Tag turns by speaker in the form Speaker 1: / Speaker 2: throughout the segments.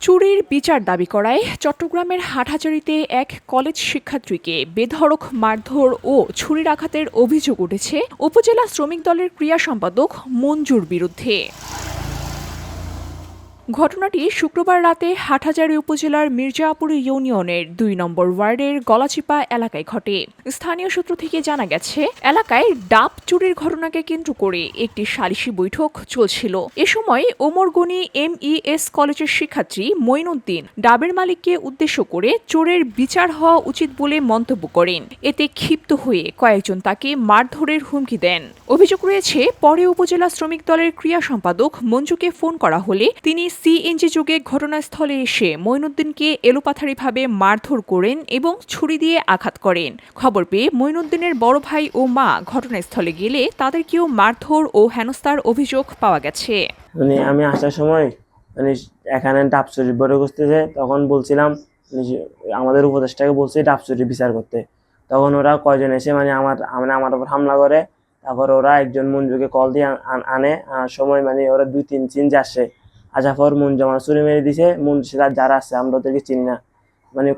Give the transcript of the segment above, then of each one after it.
Speaker 1: চুরির বিচার দাবি করায় চট্টগ্রামের হাটহাজারীতে এক কলেজ শিক্ষার্থীকে বেধড়ক মারধর ও ছুরির আঘাতের অভিযোগ উঠেছে উপজেলা শ্রমিক দলের ক্রিয়া সম্পাদক মঞ্জুর বিরুদ্ধে। ঘটনাটি শুক্রবার রাতে হাটহাজারী উপজেলার মির্জাপুর ইউনিয়নের ২ নম্বর ওয়ার্ডের গলাচিপা এলাকায় ঘটে। স্থানীয় সূত্র থেকে জানা গেছে, এলাকায় ডাব চুরির ঘটনাকে কেন্দ্র করে একটি সালিশি বৈঠক চলছিল। এ সময় ওমরগনি MES কলেজের শিক্ষার্থী মঈনুদ্দিন ডাবের মালিককে উদ্দেশ্য করে চোরের বিচার হওয়া উচিত বলে মন্তব্য করেন। এতে ক্ষিপ্ত হয়ে কয়েকজন তাকে মারধরের হুমকি দেন। অভিযোগ রয়েছে, পরে উপজেলা শ্রমিক দলের ক্রিয়া সম্পাদক মঞ্জুকে ফোন করা হলে তিনি CNG যোগে ঘটনাস্থলে এসে মঈনুদ্দিনকে এলোপাথারিভাবে মারধর করেন এবং ছুরি দিয়ে আঘাত করেন। খবর পেয়ে মঈনুদ্দিনের বড় ভাই ও মা ঘটনাস্থলে গেলে তাদেরকেও মারধর ও হেনস্থার অভিযোগ পাওয়া গেছে।
Speaker 2: আমি আসার সময় এখানে ডাব চুরি বড় করতেছে, তখন বলছিলাম আমাদের উপদেষ্টাকে বলছি ডাব চুরি বিচার করতে। তখন ওরা কয়জন এসে আমার উপর হামলা করে। তারপর ওরা একজন মঞ্জুকে কল দিয়ে আনার সময় ওরা 2-3 চিনজে আসে। আসার পর মঞ্জু আমার ছুরি মেরে দিছে। মঞ্জু যারা আসছে আমরা ওদেরকে চিনি না,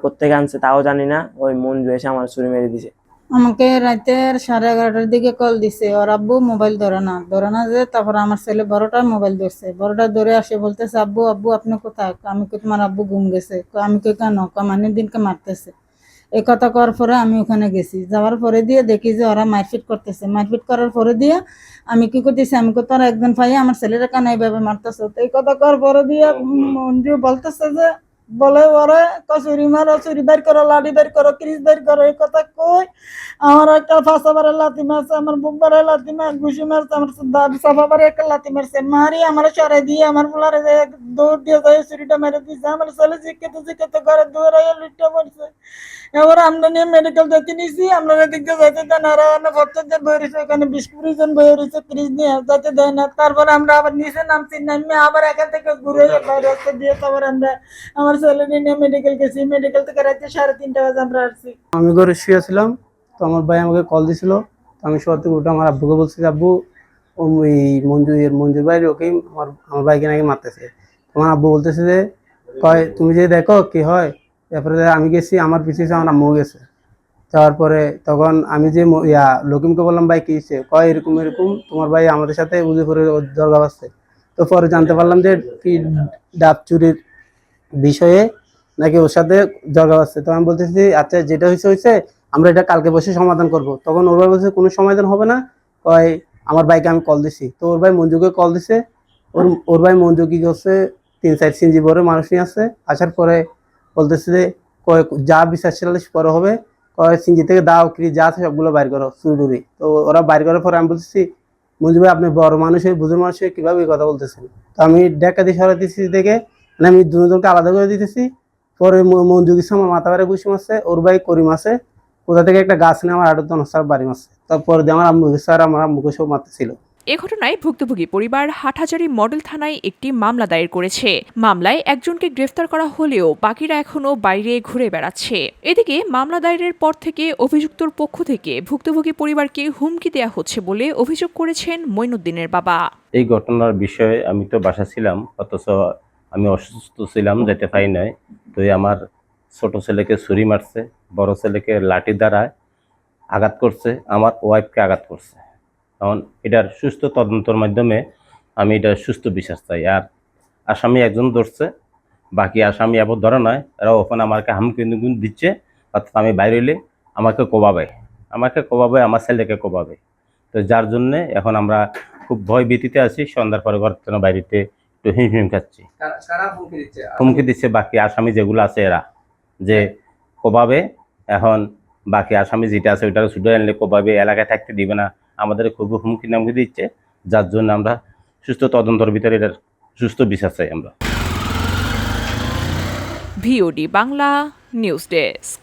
Speaker 2: কোত্থেকে আনছে তাও জানি না। ওই মঞ্জু এসে আমার ছুরি মেরে দিছে।
Speaker 3: আমাকে রাতের 11:30টার দিকে কল দিছে, ওর আব্বু মোবাইল ধরে না যে। তারপর আমার ছেলে বড়টা মোবাইল ধরছে, বড়টা ধরে আসে বলতেছে, আব্বু আপনি কোথায়? আমি তোমার আব্বু ঘুম গেছে। আমি কেন? দিনকে মারতেছে। এই কথা করার পরে আমি ওখানে গেছি। যাওয়ার পরে দিয়ে দেখি যে ওরা মারপিট করতেছে। মারপিট করার পরে দিয়ে আমি কি করতেছি, আমি তোর একজন ভাই আমার ছেলেরা কেন এইভাবে মারতেছে। তো এই কথা করার পরে দিয়ে মঞ্জু বলতেছে যে বলে ওরা চুরি মারো, চুরি বের করো, লাঠি বের করো, ক্রিজ বের করো। এই কথা কই আমার একটা ফাঁসা বারে লাথি মারছে, আমার বুক বারে লাথি ঘুষি মারছে, আমার সাফা বারে একটা লাথি মারছে। মারি আমার সরাই দিয়ে আমার ফুলারে দৌড় দিয়ে যায় চুরিটা মেরে দিয়েছে। আমার ছেলে শিক্ষিত ঘরে দৌড়াইয়া লুটটা পড়ছে। এবার আমরা নিয়ে মেডিকেল যেতে নিয়েছি। আমরা দিকে যেতে দেন আর ভক্তদের বই রয়েছে, ওখানে 20-20 জন বই রয়েছে, ক্রিজ নিয়ে যেতে দেয় না। তারপর আমরা আবার নিচে নামছি, নামে আবার এখান থেকে ঘুরে বাইরে দিয়ে তারপর আমরা আমার ছেলে নিয়ে মেডিকেল গেছি। মেডিকেল থেকে রাতে 3:30 বাজে আমরা আসছি।
Speaker 4: আমি ঘরে শুয়েছিলাম, তো আমার ভাই আমাকে কল দিছিল। তো আমি শোয়ার থেকে উঠে আমার আব্বুকে বলছি, আব্বু ওই মঞ্জুর ভাই ওকে আমার ভাইকে নাকি মারতেছে। তোমার আব্বু বলতেছে যে কয় তুমি যে দেখো কি হয়। তারপরে আমি গেছি, আমার পিছিয়ে আমার আম্মু গেছে। যাওয়ার পরে তখন আমি যে লকিমকে বললাম, ভাই কি হচ্ছে? কয় এরকম তোমার ভাই আমাদের সাথে উজু করে দরগা বাজছে। তো পরে জানতে পারলাম যে কি ডাব চুরির বিষয়ে নাকি ওর সাথে দরগা বাজছে। তো আমি বলতেছি আচ্ছা যেটা হয়েছে আমরা এটা কালকে বসে সমাধান করব। তখন ওর ভাই বলছে কোনো সমাধান হবে না, কয় আমার ভাইকে আমি কল দিছি। তো ওর ভাই মঞ্জুকে কল দিছে। ওর ভাই মঞ্জু কি করছে, 3-4 সিনজি বড় মানুষ নিয়ে আসছে। আসার পরে বলতেছে যে কয় যা বিচার সালিশ পরে হবে, কয় সিনজি থেকে দাও কি যা আছে সবগুলো বাইর করো চুরি। তো ওরা বাইর করার পরে আমি বলতেছি, মঞ্জু ভাই আপনি বড় মানুষ হয়ে বুঝুর মানুষ হয়ে কিভাবে এই কথা বলতেছেন? তো আমি ডেকা দিয়ে সরাইতেছি দেখে আমি দুজনকে আলাদা করে দিতেছি। পরে মঞ্জু কিছু আমার মাথা বাড়ি ঘুষি মারছে, ওর ভাই করিম আছে, কোথা থেকে একটা গাছ নিয়ে আমার আড়ত নস্তার বাড়ি মারছে। তারপরে দিয়ে আমার আম্মুকে স্যার আমার আম্মুকে সব মারতেছিল।
Speaker 1: এ ঘটনায় ভুক্তভোগী পরিবার হাটহাজারী মডেল থানায় একটি মামলা দায়ের করেছে। মামলায় একজনকে গ্রেফতার করা হলেও বাকিরা এখনও বাইরে ঘুরে বেড়াচ্ছে। এদিকে মামলা দায়েরের পর থেকে অভিযুক্তর পক্ষ থেকে ভুক্তভোগী পরিবারকে হুমকি দেওয়া হচ্ছে বলে অভিযোগ করেছেন মঈনুদ্দিনের বাবা।
Speaker 5: এই ঘটনার বিষয়ে আমি তো বাসা ছিলাম, অথচ আমি অসুস্থ ছিলাম, যেতে পাই নাই। তো আমার ছোট ছেলেকে ছুরি মারছে, বড় ছেলেকে লাঠি দ্বারা আঘাত করছে, আমার ওয়াইফকে আঘাত করছে। এখন এটার সুস্থ তদন্তের মাধ্যমে আমি এটা সুস্থ বিচার চাই। আর আসামি একজন ধরছে, বাকি আসামি এবার ধরা নয়, এরা ওখানে আমাকে হামকি দিচ্ছে। অর্থাৎ আমি বাইরে হইলে আমাকে কোবাবে, আমার ছেলেকে কোবাবে। তো যার জন্যে এখন আমরা খুব ভয় ভীতিতে আছি। সন্ধ্যার পরে ঘর থেকে বাড়িতে একটু হিমহিম খাচ্ছি। হুমকি দিচ্ছে বাকি আসামি যেগুলো আছে, এরা যে কোবাবে। এখন বাকি আসামি যেটা আছে ওইটাকে ছুটে আনলে কোবাবে, এলাকায় থাকতে দিবে না, আমাদের খুব হুমকি নামকি দিচ্ছে। যার জন্য আমরা সুস্থ তদন্তের ভিতরে এটার সুস্থ বিচার চাই আমরা।
Speaker 1: VOD Bangla news desk.